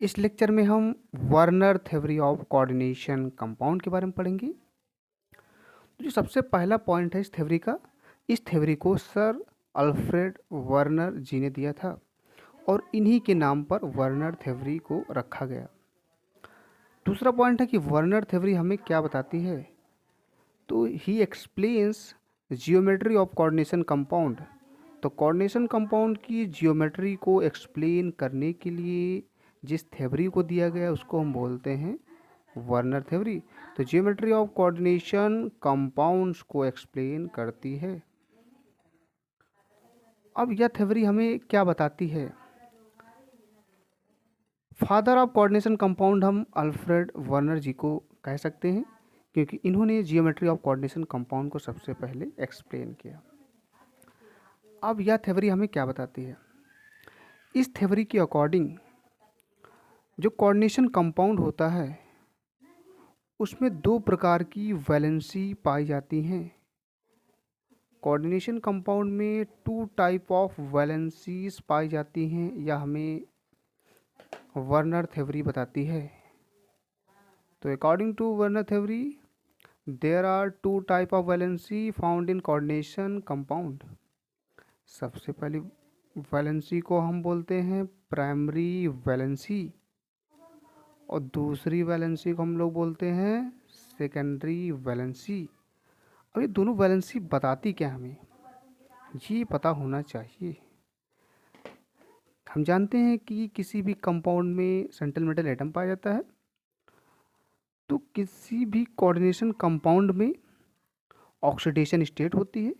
इस लेक्चर में हम Werner theory of coordination compound के बारे में पढ़ेंगे। तो जो सबसे पहला पॉइंट है इस थ्योरी का, इस थ्योरी को सर अल्फ्रेड वर्नर जी ने दिया था और इन्हीं के नाम पर वर्नर थ्योरी को रखा गया। दूसरा पॉइंट है कि वर्नर थ्योरी हमें क्या बताती है, तो ही explains geometry of coordination compound. तो कोऑर्डिनेशन कंपाउंड की जियोमेट्री को एक्सप्लेन करने के लिए जिस थ्योरी को दिया गया उसको हम बोलते हैं वर्नर थ्योरी। तो जियोमेट्री ऑफ कोऑर्डिनेशन कंपाउंड्स को एक्सप्लेन करती है। अब यह थ्योरी हमें क्या बताती है, फादर ऑफ कोऑर्डिनेशन कंपाउंड हम अल्फ्रेड वर्नर जी को कह सकते हैं, क्योंकि इन्होंने जियोमेट्री ऑफ कोऑर्डिनेशन कंपाउंड को सबसे पहले एक्सप्लेन किया। अब यह थ्योरी हमें क्या बताती है, इस थ्योरी के अकॉर्डिंग जो कोऑर्डिनेशन कंपाउंड होता है उसमें दो प्रकार की वैलेंसी पाई जाती हैं। कोऑर्डिनेशन कंपाउंड में टू टाइप ऑफ वैलेंसीज पाई जाती हैं, यह हमें वर्नर थ्योरी बताती है। तो according to Werner theory there are two type of valency found in coordination compound. सबसे पहली वैलेंसी को हम बोलते हैं प्राइमरी वैलेंसी और दूसरी वैलेंसी को हम लोग बोलते हैं सेकेंडरी वैलेंसी। अब ये दोनों वैलेंसी बताती क्या हमें, ये पता होना चाहिए। हम जानते हैं कि किसी भी कंपाउंड में सेंट्रल मेटल एटम पाया जाता है, तो किसी भी कोऑर्डिनेशन कंपाउंड में ऑक्सीडेशन स्टेट होती है।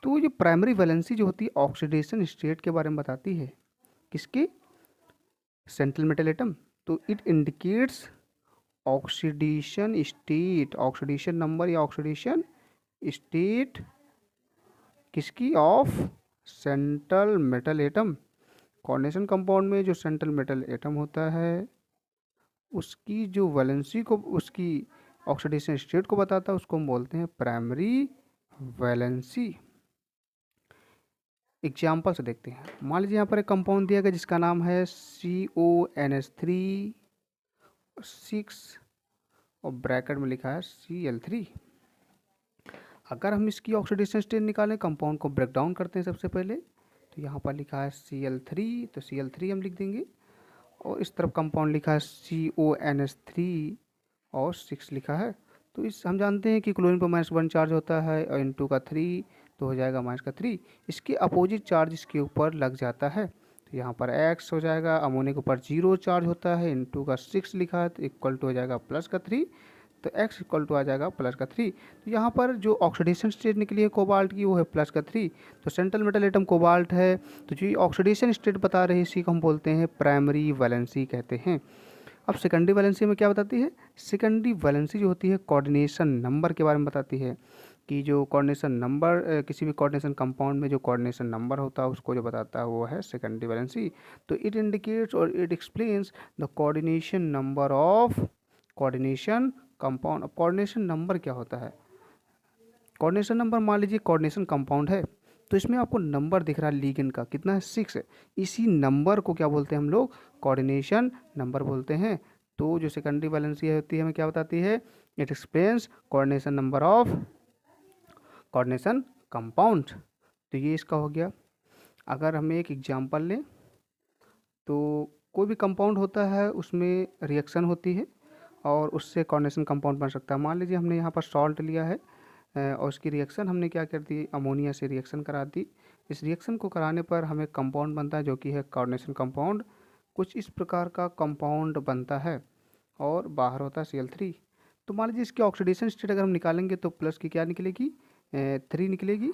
तो ये प्राइमरी वैलेंसी जो होती है ऑक्सीडेशन स्टेट के बारे में बताती है, किसके, सेंट्रल मेटल एटम। तो it indicates oxidation state, oxidation number या ऑक्सीडेशन स्टेट किसकी, of central metal atom. Coordination compound में जो सेंट्रल मेटल एटम होता है उसकी जो वैलेंसी को, उसकी ऑक्सीडेशन स्टेट को बताता है, उसको हम बोलते हैं प्राइमरी वैलेंसी। एग्जाम्पल से देखते हैं। मान लीजिए यहाँ पर एक कंपाउंड दिया गया जिसका नाम है CONH3 6 और ब्रैकेट में लिखा है Cl3। अगर हम इसकी ऑक्सीडेशन स्टेट निकालें, कंपाउंड को ब्रेक डाउन करते हैं सबसे पहले, तो यहाँ पर लिखा है Cl3, तो Cl3 हम लिख देंगे और इस तरफ कंपाउंड लिखा है CONH3 और 6 लिखा है। तो इस हम जानते हैं कि क्लोरीन पर -1 चार्ज होता है और N2 का 3 तो हो जाएगा -3। इसके अपोजिट चार्ज इसके ऊपर लग जाता है, तो यहाँ पर X हो जाएगा। अमोनिया के ऊपर 0 चार्ज होता है, N2 का 6 लिखा है तो इक्वल टू हो जाएगा +3, तो X इक्वल टू आ जाएगा +3। तो यहाँ पर जो ऑक्सीडेशन स्टेट निकली है कोबाल्ट की वो है +3। तो सेंट्रल मेटल एटम कोबाल्ट है, तो जो ऑक्सीडेशन स्टेट बता रहे हैं इसी को हम बोलते हैं प्राइमरी वैलेंसी कहते हैं। अब सेकेंडरी वैलेंसी में क्या बताती है, सेकेंडरी वैलेंसी जो होती है कोऑर्डिनेशन नंबर के बारे में बताती है, कि जो कोऑर्डिनेशन नंबर किसी भी कोऑर्डिनेशन कंपाउंड में जो कोऑर्डिनेशन नंबर होता है उसको जो बताता है वो है सेकेंडरी वैलेंसी। तो इट इंडिकेट्स और it explains the coordination number of coordination compound. अब कोऑर्डिनेशन नंबर क्या होता है, कोऑर्डिनेशन नंबर, मान लीजिए कोऑर्डिनेशन कंपाउंड है तो इसमें आपको नंबर दिख रहा है लिगेंड का, कितना है, 6 है। इसी नंबर को क्या बोलते हैं हम लोग, कोऑर्डिनेशन नंबर बोलते हैं। तो जो सेकेंडरी वैलेंसी होती है हमें क्या बताती है, it explains coordination number of coordination compound. तो ये इसका हो गया। अगर हम एक एग्जांपल लें, तो कोई भी कंपाउंड होता है उसमें रिएक्शन होती है और उससे कोऑर्डिनेशन कंपाउंड बन सकता है। मान लीजिए हमने यहाँ पर सॉल्ट लिया है और उसकी रिएक्शन हमने क्या कर दी, अमोनिया से रिएक्शन करा दी। इस रिएक्शन को कराने पर हमें कंपाउंड बनता है जो कि है कोऑर्डिनेशन कंपाउंड। कुछ इस प्रकार का कंपाउंड बनता है और बाहर होता है Cl3। तो मान लीजिए इसकी ऑक्सीडेशन स्टेट अगर हम निकालेंगे तो प्लस की क्या निकलेगी, 3 निकलेगी।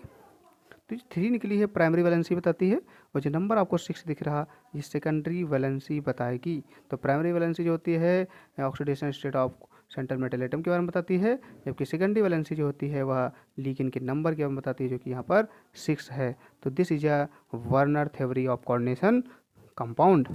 तो 3 निकली है, प्राइमरी वैलेंसी बताती है, और जो नंबर आपको 6 दिख रहा ये सेकेंडरी वैलेंसी बताएगी। तो प्राइमरी वैलेंसी जो होती है oxidation state of central metal atom के बारे में बताती है, जबकि सेकेंडरी वैलेंसी जो होती है वह लिगेंड के नंबर के बारे में बताती है जो कि यहाँ पर 6 है। तो this is a Werner theory of coordination compound.